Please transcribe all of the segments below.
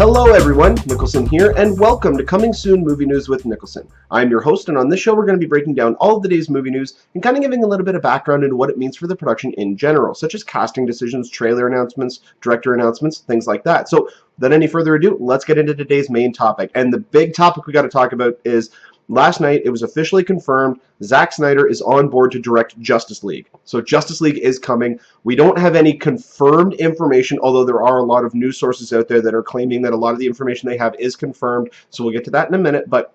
Hello everyone, Nicholson here, and welcome to Coming Soon Movie News with Nicholson. I'm your host, and on this show we're going to be breaking down all of the day's movie news and kind of giving a little bit of background into what it means for the production in general, such as casting decisions, trailer announcements, director announcements, things like that. So, without any further ado, let's get into today's main topic. And the big topic we got to talk about is last night it was officially confirmed Zack Snyder is on board to direct Justice League. So Justice League is coming. We don't have any confirmed information, although there are a lot of news sources out there that are claiming that a lot of the information they have is confirmed. So we'll get to that in a minute, but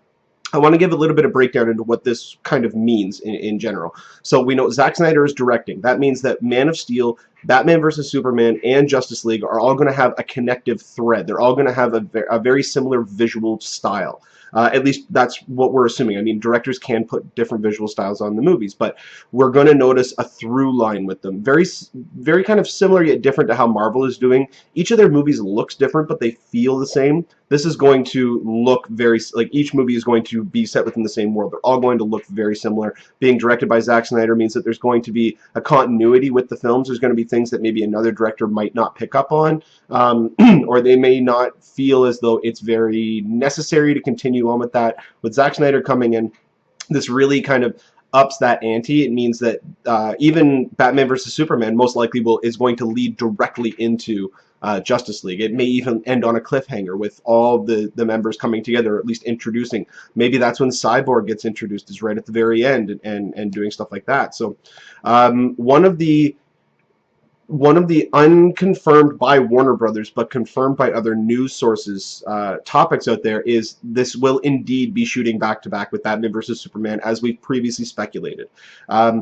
I want to give a little bit of breakdown into what this kind of means in general. So we know Zack Snyder is directing. That means that Man of Steel, Batman vs. Superman, and Justice League are all going to have a connective thread. They're all going to have a very similar visual style. At least that's what we're assuming. I mean, directors can put different visual styles on the movies, but we're going to notice a through line with them. Very kind of similar yet different to how Marvel is doing. Each of their movies looks different, but they feel the same. This is going to look very, like each movie is going to be set within the same world. They're all going to look very similar. Being directed by Zack Snyder means that there's going to be a continuity with the films. There's going to be things that maybe another director might not pick up on, or they may not feel as though it's very necessary to continue on with that. With Zack Snyder coming in, this really kind of ups that ante. It means that even Batman vs. Superman most likely is going to lead directly into Justice League. It may even end on a cliffhanger with all the members coming together, or at least introducing. Maybe that's when Cyborg gets introduced, is right at the very end, and doing stuff like that. So one of the unconfirmed by Warner Brothers but confirmed by other news sources topics out there is this will indeed be shooting back-to-back with Batman vs. Superman, as we've previously speculated. I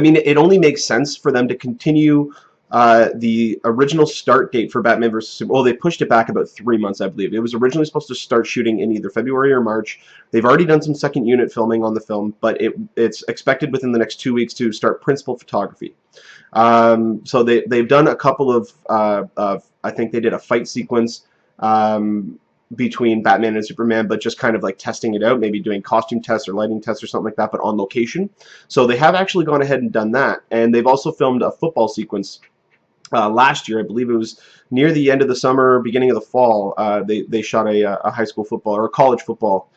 mean, it only makes sense for them to continue the original start date for Batman vs. Superman. Well, they pushed it back about 3 months, I believe. It was originally supposed to start shooting in either February or March. They've already done some second unit filming on the film, but it's expected within the next 2 weeks to start principal photography. So they've done a couple of I think they did a fight sequence between Batman and Superman, but just kind of like testing it out, maybe doing costume tests or lighting tests or something like that, but on location. So they have actually gone ahead and done that, and they've also filmed a football sequence last year. I believe it was near the end of the summer, beginning of the fall. They shot a high school football or a college football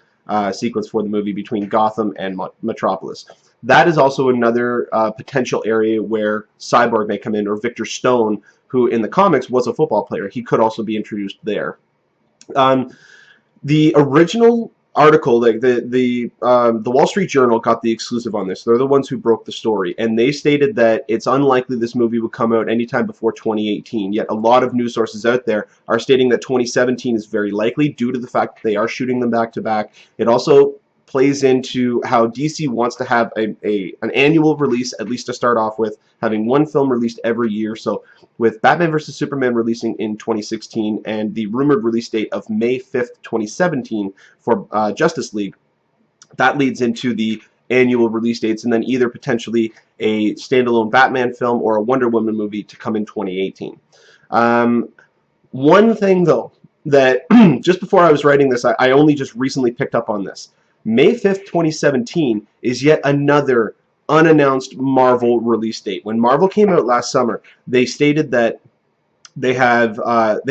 sequence for the movie between Gotham and Metropolis. That is also another potential area where Cyborg may come in, or Victor Stone, who in the comics was a football player. He could also be introduced there. The original article, like the Wall Street Journal got the exclusive on this. They're the ones who broke the story, and they stated that it's unlikely this movie would come out anytime before 2018. Yet a lot of news sources out there are stating that 2017 is very likely due to the fact that they are shooting them back to back. It also plays into how DC wants to have an annual release, at least to start off with, having one film released every year. So with Batman vs. Superman releasing in 2016 and the rumored release date of May 5th, 2017 for Justice League, that leads into the annual release dates, and then either potentially a standalone Batman film or a Wonder Woman movie to come in 2018. One thing though, that just before I was writing this, I only just recently picked up on this. May 5th, 2017 is yet another unannounced Marvel release date. When Marvel came out last summer, they stated that they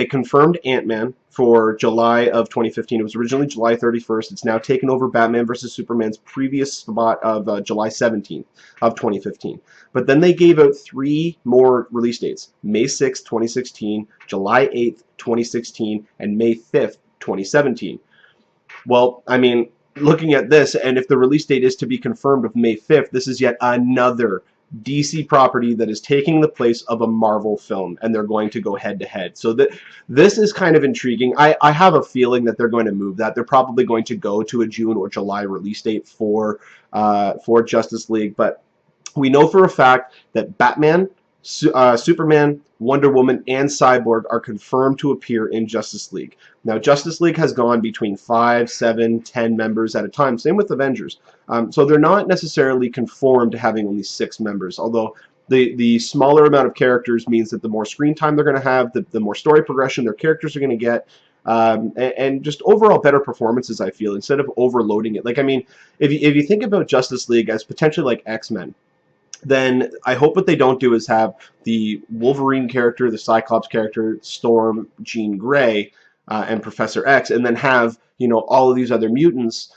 confirmed Ant-Man for July of 2015. It was originally July 31st. It's now taken over Batman vs. Superman's previous spot of July 17th of 2015. But then they gave out 3 more release dates: May 6th, 2016, July 8th, 2016, and May 5th, 2017. Well, I mean, looking at this, and if the release date is to be confirmed of May 5th, this is yet another DC property that is taking the place of a Marvel film, and they're going to go head-to-head. So this is kind of intriguing. I have a feeling that they're going to move that. They're probably going to go to a June or July release date for Justice League, but we know for a fact that Batman, Superman, Wonder Woman, and Cyborg are confirmed to appear in Justice League. Now, Justice League has gone between 5, 7, 10 members at a time. Same with Avengers. So they're not necessarily conformed to having only 6 members, although the smaller amount of characters means that the more screen time they're going to have, the more story progression their characters are going to get, and just overall better performances, I feel, instead of overloading it. Like, I mean, if you think about Justice League as potentially like X-Men, then I hope what they don't do is have the Wolverine character, the Cyclops character, Storm, Jean Grey, and Professor X, and then have, you know, all of these other mutants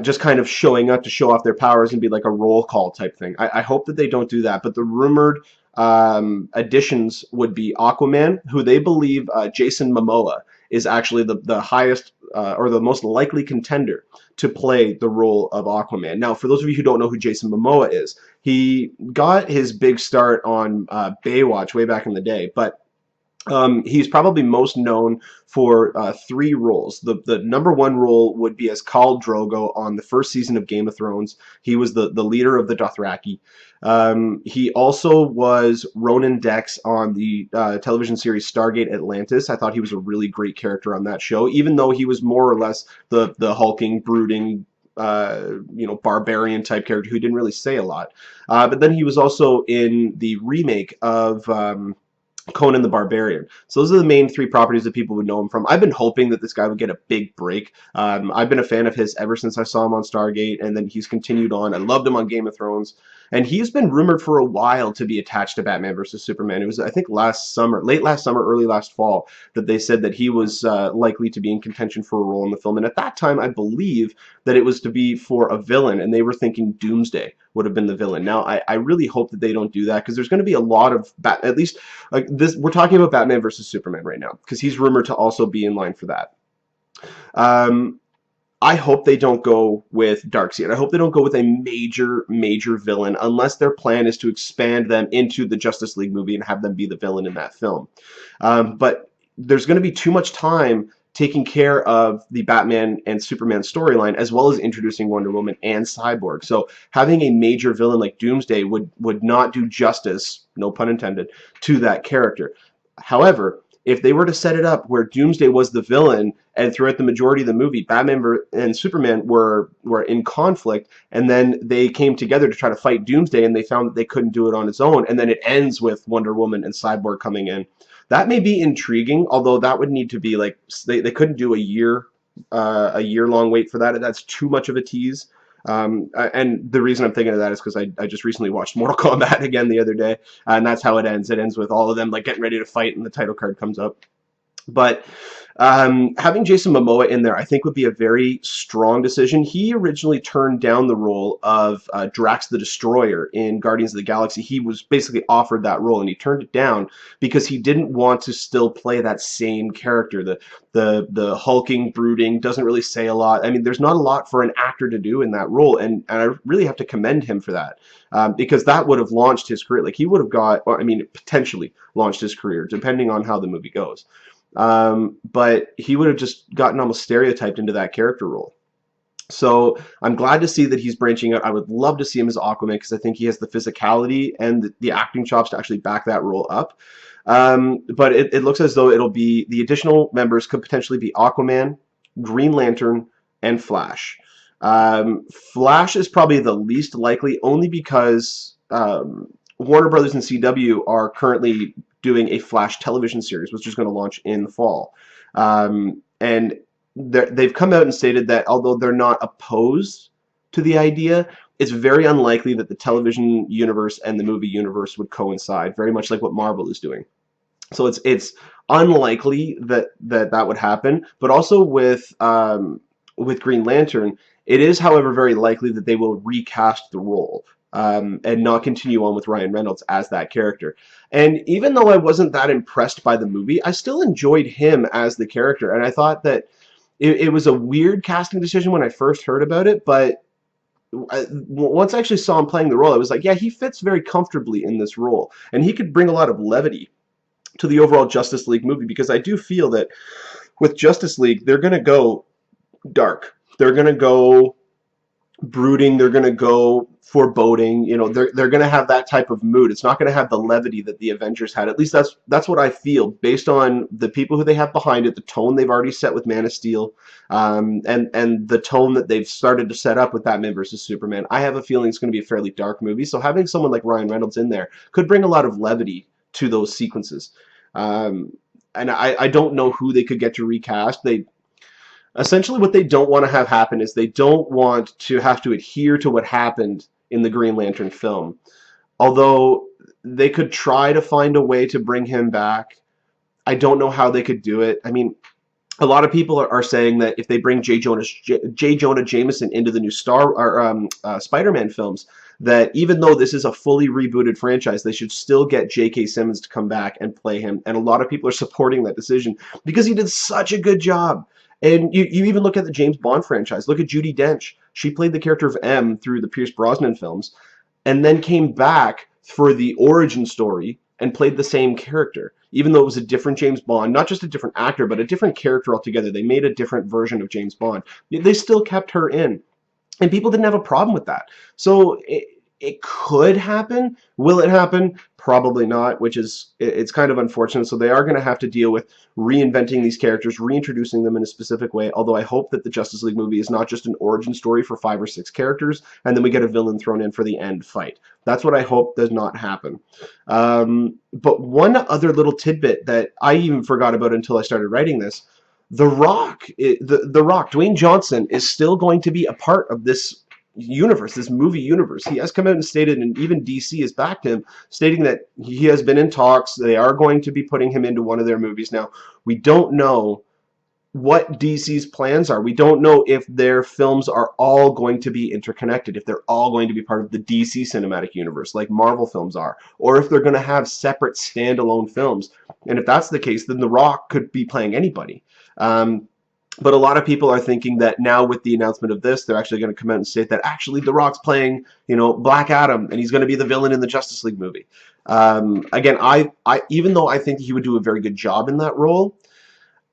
just kind of showing up to show off their powers and be like a roll call type thing. I hope that they don't do that. But the rumored additions would be Aquaman, who they believe Jason Momoa is actually the highest or the most likely contender to play the role of Aquaman. Now, for those of you who don't know who Jason Momoa is, he got his big start on Baywatch way back in the day, but he's probably most known for three roles. The number one role would be as Khal Drogo on the first season of Game of Thrones. He was the leader of the Dothraki. He also was Ronan Dex on the television series Stargate Atlantis. I thought he was a really great character on that show, even though he was more or less the hulking, brooding, you know, barbarian type character who didn't really say a lot. But then he was also in the remake of Conan the Barbarian. So those are the main three properties that people would know him from. I've been hoping that this guy would get a big break. I've been a fan of his ever since I saw him on Stargate, and then he's continued on. I loved him on Game of Thrones. And he's been rumored for a while to be attached to Batman versus Superman. It was, I think, last summer, late last summer, early last fall, that they said that he was likely to be in contention for a role in the film. And at that time, I believe that it was to be for a villain, and they were thinking Doomsday would have been the villain. Now, I really hope that they don't do that, because there's going to be a lot of, at least, like this, we're talking about Batman versus Superman right now, because he's rumored to also be in line for that. I hope they don't go with Darkseid. I hope they don't go with a major villain, unless their plan is to expand them into the Justice League movie and have them be the villain in that film. But there's going to be too much time taking care of the Batman and Superman storyline, as well as introducing Wonder Woman and Cyborg. So having a major villain like Doomsday would not do justice, no pun intended, to that character. However, if they were to set it up where Doomsday was the villain, and throughout the majority of the movie, Batman and Superman were in conflict, and then they came together to try to fight Doomsday, and they found that they couldn't do it on its own, and then it ends with Wonder Woman and Cyborg coming in. That may be intriguing, although that would need to be like, they couldn't do a year-long wait for that. That's too much of a tease. And the reason I'm thinking of that is because I just recently watched Mortal Kombat again the other day, and that's how it ends. It ends with all of them like getting ready to fight, and the title card comes up. But having Jason Momoa in there, I think, would be a very strong decision. He originally turned down the role of Drax the Destroyer in Guardians of the Galaxy. He was basically offered that role, and he turned it down because he didn't want to still play that same character, the hulking, brooding, doesn't really say a lot. I mean, there's not a lot for an actor to do in that role, and I really have to commend him for that, because that would have launched his career. Like, he would have got, or I mean, potentially launched his career, depending on how the movie goes. But he would have just gotten almost stereotyped into that character role. So I'm glad to see that he's branching out. I would love to see him as Aquaman, because I think he has the physicality and the acting chops to actually back that role up. But it looks as though it'll be, the additional members could potentially be Aquaman, Green Lantern, and Flash. Flash is probably the least likely, only because Warner Brothers and CW are currently doing a Flash television series, which is going to launch in the fall. And they've come out and stated that although they're not opposed to the idea, it's very unlikely that the television universe and the movie universe would coincide, very much like what Marvel is doing. So it's unlikely that would happen. But also with Green Lantern, it is, however, very likely that they will recast the role. And not continue on with Ryan Reynolds as that character. And even though I wasn't that impressed by the movie, I still enjoyed him as the character. And I thought that it was a weird casting decision when I first heard about it, but once I actually saw him playing the role, I was like, yeah, he fits very comfortably in this role. And he could bring a lot of levity to the overall Justice League movie, because I do feel that with Justice League, they're going to go dark. They're going to go brooding, they're going to go foreboding, you know, they're going to have that type of mood. It's not going to have the levity that the Avengers had. At least that's what I feel, based on the people who they have behind it, the tone they've already set with Man of Steel, and the tone that they've started to set up with Batman versus Superman. I have a feeling it's going to be a fairly dark movie, so having someone like Ryan Reynolds in there could bring a lot of levity to those sequences. And I don't know who they could get to recast. Essentially, what they don't want to have happen is they don't want to have to adhere to what happened in the Green Lantern film. Although they could try to find a way to bring him back, I don't know how they could do it. I mean, A lot of people are saying that if they bring J. Jonah Jameson into the new Spider-Man films, that even though this is a fully rebooted franchise, they should still get J.K. Simmons to come back and play him. And a lot of people are supporting that decision because he did such a good job. And you even look at the James Bond franchise. Look at Judi Dench. She played the character of M through the Pierce Brosnan films and then came back for the origin story and played the same character, even though it was a different James Bond, not just a different actor, but a different character altogether. They made a different version of James Bond. They still kept her in, and people didn't have a problem with that. So it could happen. Will it happen? Probably not, which is, it's kind of unfortunate. So they are going to have to deal with reinventing these characters, reintroducing them in a specific way, although I hope that the Justice League movie is not just an origin story for 5 or 6 characters, and then we get a villain thrown in for the end fight. That's what I hope does not happen. But one other little tidbit that I even forgot about until I started writing this, The Rock, Dwayne Johnson, is still going to be a part of this universe, this movie universe. He has come out and stated, and even DC has backed him, stating that he has been in talks. They are going to be putting him into one of their movies. Now, we don't know what DC's plans are. We don't know if their films are all going to be interconnected, if they're all going to be part of the DC cinematic universe like Marvel films are, or if they're going to have separate standalone films. And if that's the case, then The Rock could be playing anybody. But a lot of people are thinking that now with the announcement of this, they're actually going to come out and state that actually The Rock's playing, Black Adam, and he's going to be the villain in the Justice League movie. Again, I even though I think he would do a very good job in that role,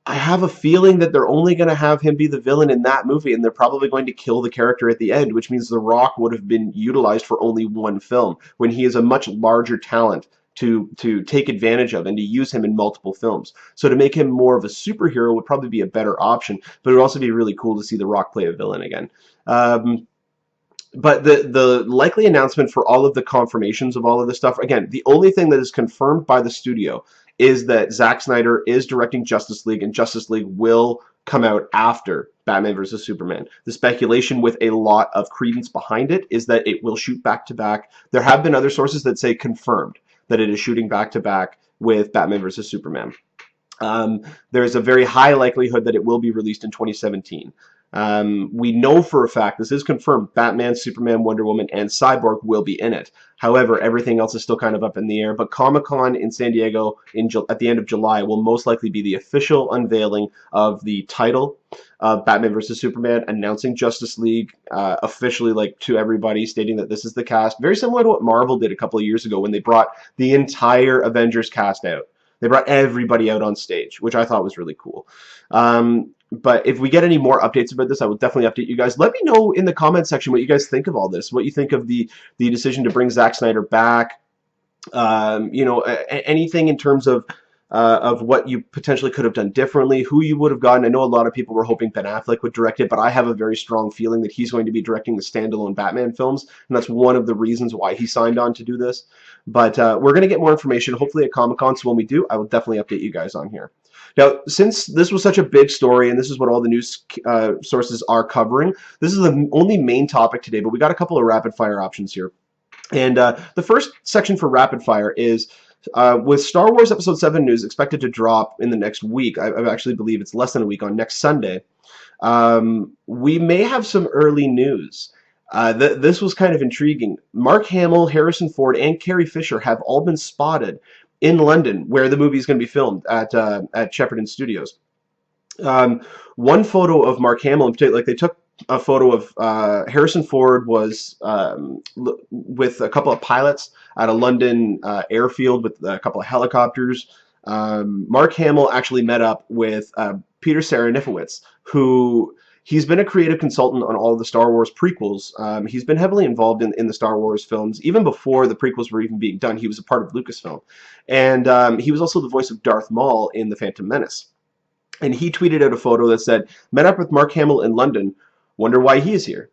I have a feeling that they're only going to have him be the villain in that movie, and they're probably going to kill the character at the end, which means The Rock would have been utilized for only one film, when he is a much larger talent to take advantage of and to use him in multiple films. So to make him more of a superhero would probably be a better option, but it would also be really cool to see The Rock play a villain again. But the likely announcement for all of the confirmations of all of this stuff, again, the only thing that is confirmed by the studio is that Zack Snyder is directing Justice League, and Justice League will come out after Batman vs. Superman. The speculation with a lot of credence behind it is that it will shoot back to back. There have been other sources that say confirmed that it is shooting back to back with Batman vs. Superman. There's a very high likelihood that it will be released in 2017. We know for a fact, this is confirmed, Batman, Superman, Wonder Woman, and Cyborg will be in it. However, everything else is still kind of up in the air. But Comic-Con in San Diego at the end of July will most likely be the official unveiling of the title of Batman vs. Superman, announcing Justice League officially, to everybody, stating that this is the cast. Very similar to what Marvel did a couple of years ago when they brought the entire Avengers cast out. They brought everybody out on stage, which I thought was really cool. But if we get any more updates about this, I will definitely update you guys. Let me know in the comment section what you guys think of all this, what you think of the decision to bring Zack Snyder back. Anything in terms of what you potentially could have done differently, who you would have gotten. I know a lot of people were hoping Ben Affleck would direct it, but I have a very strong feeling that he's going to be directing the standalone Batman films, and that's one of the reasons why he signed on to do this. But we're going to get more information, hopefully at Comic-Con, so when we do, I will definitely update you guys on here. Now, since this was such a big story, and this is what all the news sources are covering, this is the only main topic today, but we got a couple of rapid-fire options here. And the first section for rapid-fire is, with Star Wars Episode VII news expected to drop in the next week, I actually believe it's less than a week, on next Sunday, we may have some early news. This was kind of intriguing. Mark Hamill, Harrison Ford, and Carrie Fisher have all been spotted in London, where the movie is going to be filmed at Shepperton Studios. One photo of Mark Hamill in particular, they took a photo of Harrison Ford was with a couple of pilots at a London airfield with a couple of helicopters. Mark Hamill actually met up with Peter Serafinowicz, who he's been a creative consultant on all of the Star Wars prequels. He's been heavily involved in the Star Wars films. Even before the prequels were even being done, he was a part of Lucasfilm. And he was also the voice of Darth Maul in The Phantom Menace. And he tweeted out a photo that said, "Met up with Mark Hamill in London. Wonder why he is here."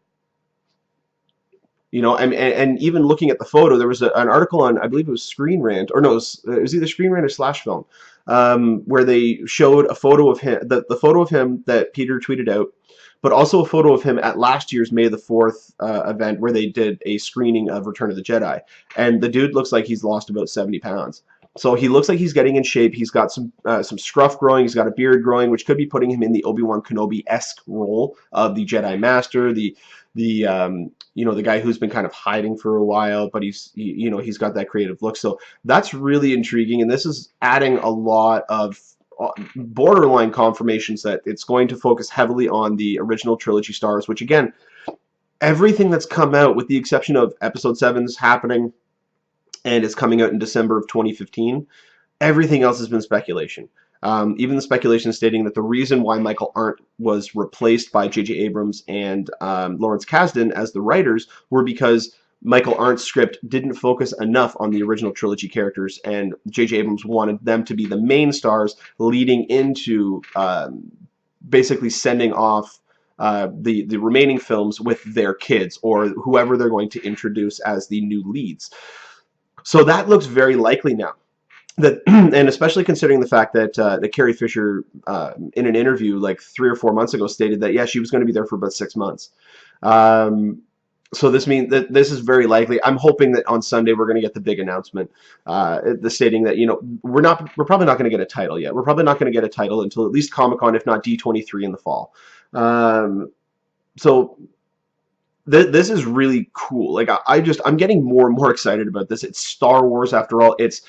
And even looking at the photo, there was an article on, I believe it was Screen Rant, or no, it was either Screen Rant or Slash Film, where they showed a photo of him, the photo of him that Peter tweeted out, but also a photo of him at last year's May the 4th event, where they did a screening of Return of the Jedi. And the dude looks like he's lost about 70 pounds. So he looks like he's getting in shape. He's got some scruff growing. He's got a beard growing, which could be putting him in the Obi-Wan Kenobi-esque role of the Jedi Master, the guy who's been kind of hiding for a while, but he's got that creative look. So that's really intriguing, and this is adding a lot of borderline confirmations that it's going to focus heavily on the original trilogy stars, which again, everything that's come out, with the exception of Episode 7's happening, and it's coming out in December of 2015. Everything else has been speculation. Even the speculation stating that the reason why Michael Arndt was replaced by J.J. Abrams and Lawrence Kasdan as the writers were because Michael Arndt's script didn't focus enough on the original trilogy characters, and J.J. Abrams wanted them to be the main stars leading into basically sending off the remaining films with their kids or whoever they're going to introduce as the new leads. So that looks very likely now. And especially considering the fact that Carrie Fisher, in an interview like 3 or 4 months ago, stated that, yeah, she was going to be there for about 6 months. So this means that this is very likely. I'm hoping that on Sunday we're going to get the big announcement, the stating that, we're probably not going to get a title yet. We're probably not going to get a title until at least Comic-Con, if not D23 in the fall. So this is really cool. Like I'm getting more and more excited about this. It's Star Wars after all. It's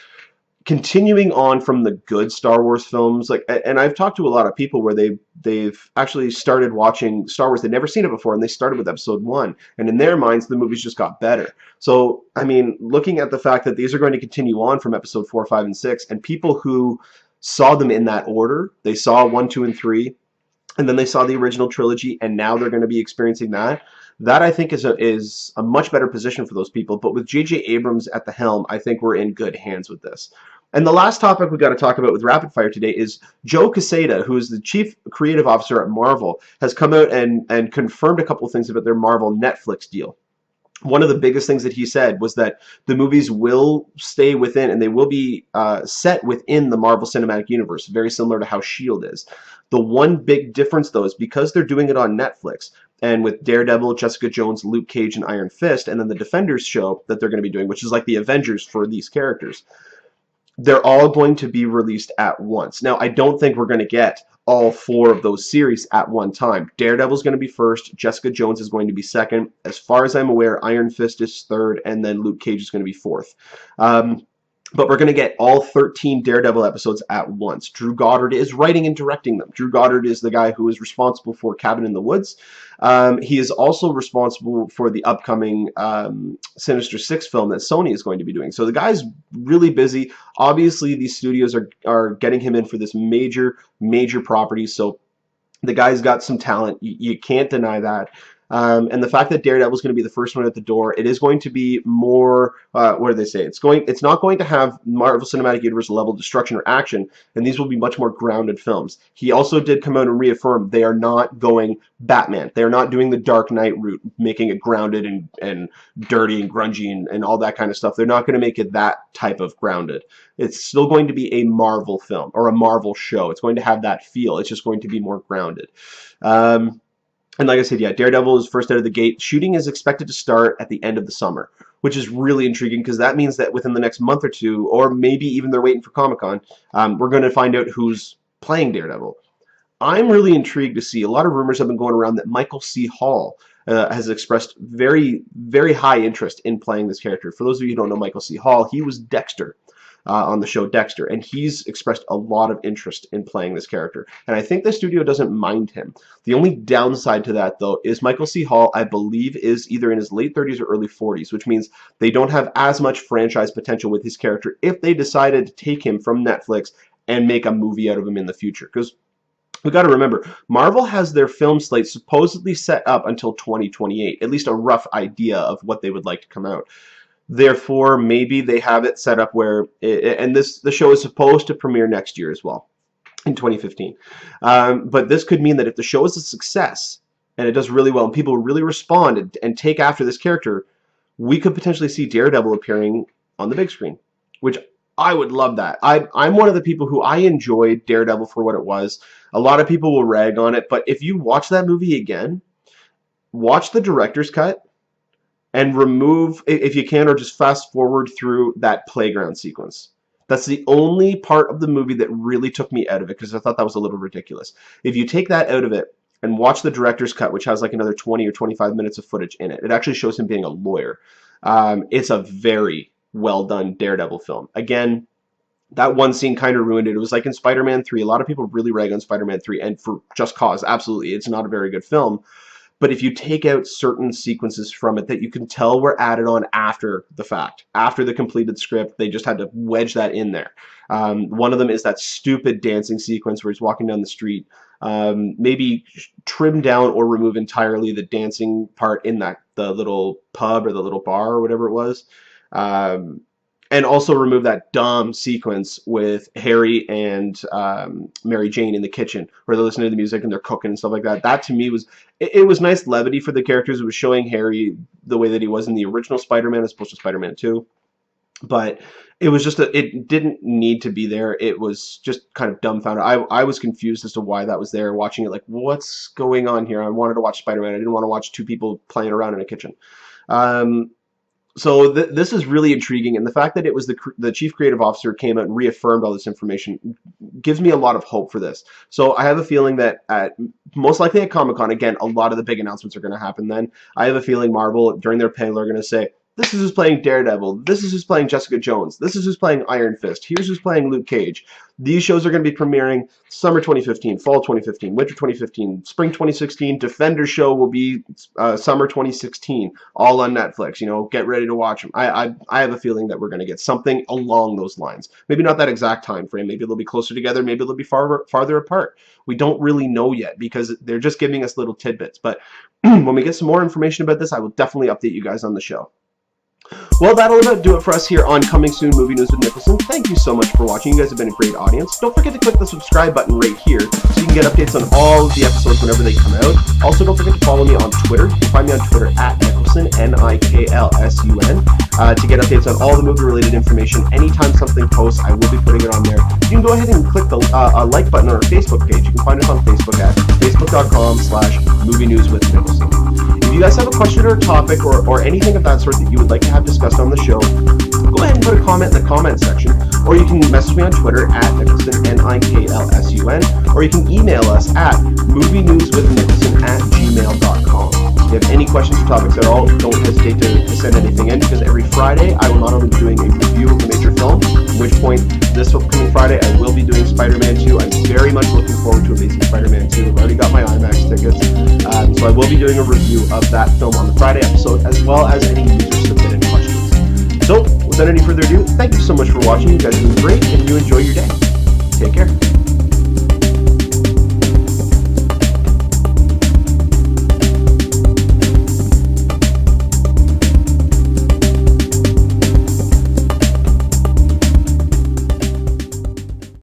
continuing on from the good Star Wars films. And I've talked to a lot of people where they've actually started watching Star Wars. They'd never seen it before, and they started with Episode 1. And in their minds, the movies just got better. So, I mean, looking at the fact that these are going to continue on from Episode 4, 5, and 6, and people who saw them in that order, they saw 1, 2, and 3, and then they saw the original trilogy, and now they're going to be experiencing that. That, I think, is a much better position for those people. But with J.J. Abrams at the helm, I think we're in good hands with this. And the last topic we got to talk about with Rapid Fire today is Joe Quesada, who is the Chief Creative Officer at Marvel, has come out and confirmed a couple of things about their Marvel Netflix deal. One of the biggest things that he said was that the movies will stay within, and they will be set within the Marvel Cinematic Universe, very similar to how S.H.I.E.L.D. is. The one big difference, though, is because they're doing it on Netflix, and with Daredevil, Jessica Jones, Luke Cage, and Iron Fist, and then the Defenders show that they're going to be doing, which is like the Avengers for these characters, they're all going to be released at once. Now, I don't think we're going to get all 4 of those series at one time. Daredevil's going to be first, Jessica Jones is going to be second. As far as I'm aware, Iron Fist is third, and then Luke Cage is going to be fourth. But we're going to get all 13 Daredevil episodes at once. Drew Goddard is writing and directing them. Drew Goddard is the guy who is responsible for Cabin in the Woods. He is also responsible for the upcoming Sinister Six film that Sony is going to be doing. So the guy's really busy. Obviously, these studios are getting him in for this major property. So the guy's got some talent. You can't deny that. And the fact that Daredevil is going to be the first one at the door, it is going to be more, what do they say? It's not going to have Marvel Cinematic Universe level destruction or action, and these will be much more grounded films. He also did come out and reaffirm they are not going Batman. They are not doing the Dark Knight route, making it grounded and dirty and grungy and all that kind of stuff. They're not going to make it that type of grounded. It's still going to be a Marvel film or a Marvel show. It's going to have that feel. It's just going to be more grounded. And like I said, yeah, Daredevil is first out of the gate. Shooting is expected to start at the end of the summer, which is really intriguing because that means that within the next month or two, or maybe even they're waiting for Comic-Con, we're going to find out who's playing Daredevil. I'm really intrigued to see. A lot of rumors have been going around that Michael C. Hall has expressed very, very high interest in playing this character. For those of you who don't know Michael C. Hall, he was Dexter. On the show Dexter, and he's expressed a lot of interest in playing this character, and I think the studio doesn't mind him. The only downside to that, though, is Michael C. Hall, I believe, is either in his late 30s or early 40s, which means they don't have as much franchise potential with his character if they decided to take him from Netflix and make a movie out of him in the future, because we got to remember, Marvel has their film slate supposedly set up until 2028, at least a rough idea of what they would like to come out. Therefore, maybe they have it set up where, the show is supposed to premiere next year as well, in 2015. But this could mean that if the show is a success, and it does really well, and people really respond and take after this character, we could potentially see Daredevil appearing on the big screen, which I would love that. I'm one of the people who I enjoyed Daredevil for what it was. A lot of people will rag on it, but if you watch that movie again, watch the director's cut, and remove, if you can, or just fast forward through that playground sequence. That's the only part of the movie that really took me out of it, because I thought that was a little ridiculous. If you take that out of it and watch the director's cut, which has like another 20 or 25 minutes of footage in it, it actually shows him being a lawyer. It's a very well done Daredevil film. Again, that one scene kind of ruined it. It was like in Spider-Man 3. A lot of people really rag on Spider-Man 3, and for just cause. Absolutely, it's not a very good film. But if you take out certain sequences from it that you can tell were added on after the fact, after the completed script, they just had to wedge that in there. One of them is that stupid dancing sequence where he's walking down the street. Maybe trim down or remove entirely the dancing part in the little pub or the little bar or whatever it was. And also remove that dumb sequence with Harry and Mary Jane in the kitchen where they're listening to the music and they're cooking and stuff like that. That to me was, it was nice levity for the characters. It was showing Harry the way that he was in the original Spider-Man as opposed to Spider-Man 2. But it was just, it didn't need to be there. It was just kind of dumbfounded. I was confused as to why that was there, watching it like, what's going on here? I wanted to watch Spider-Man. I didn't want to watch two people playing around in a kitchen. So this is really intriguing, and the fact that it was the chief creative officer came out and reaffirmed all this information gives me a lot of hope for this. So I have a feeling that most likely at Comic-Con, again, a lot of the big announcements are going to happen then. I have a feeling Marvel, during their panel, are going to say, this is who's playing Daredevil, this is who's playing Jessica Jones, this is who's playing Iron Fist, here's who's playing Luke Cage. These shows are going to be premiering summer 2015, fall 2015, winter 2015, spring 2016. Defender show will be summer 2016, all on Netflix. You know, get ready to watch them. I have a feeling that we're going to get something along those lines. Maybe not that exact time frame. Maybe they'll be closer together. Maybe they'll be farther apart. We don't really know yet because they're just giving us little tidbits. But when we get some more information about this, I will definitely update you guys on the show. Well, that'll about do it for us here on Coming Soon Movie News with Nicholson. Thank you so much for watching. You guys have been a great audience. Don't forget to click the subscribe button right here so you can get updates on all of the episodes whenever they come out. Also, don't forget to follow me on Twitter. You can find me on Twitter at Nicholson, Niklsun, to get updates on all the movie-related information. Anytime something posts, I will be putting it on there. You can go ahead and click the like button on our Facebook page. You can find us on Facebook at facebook.com/movie news with Nicholson. If you guys have a question or a topic or anything of that sort that you would like to have discussed on the show, go ahead and put a comment in the comment section, or you can message me on Twitter at Nicholson, Niklsun, or you can email us at movienewswithnicholson@gmail.com. If you have any questions or topics at all, don't hesitate to send anything in, because every Friday I will not only be doing a review of a major film, at which point this upcoming Friday I will be doing Spider-Man 2. I'm very much looking forward to Amazing Spider-Man 2. I've already got my IMAX tickets, so I will be doing a review of that film on the Friday episode, as well as any user-submitted questions. So, without any further ado, thank you so much for watching. You guys have been great, and you enjoy your day. Take care.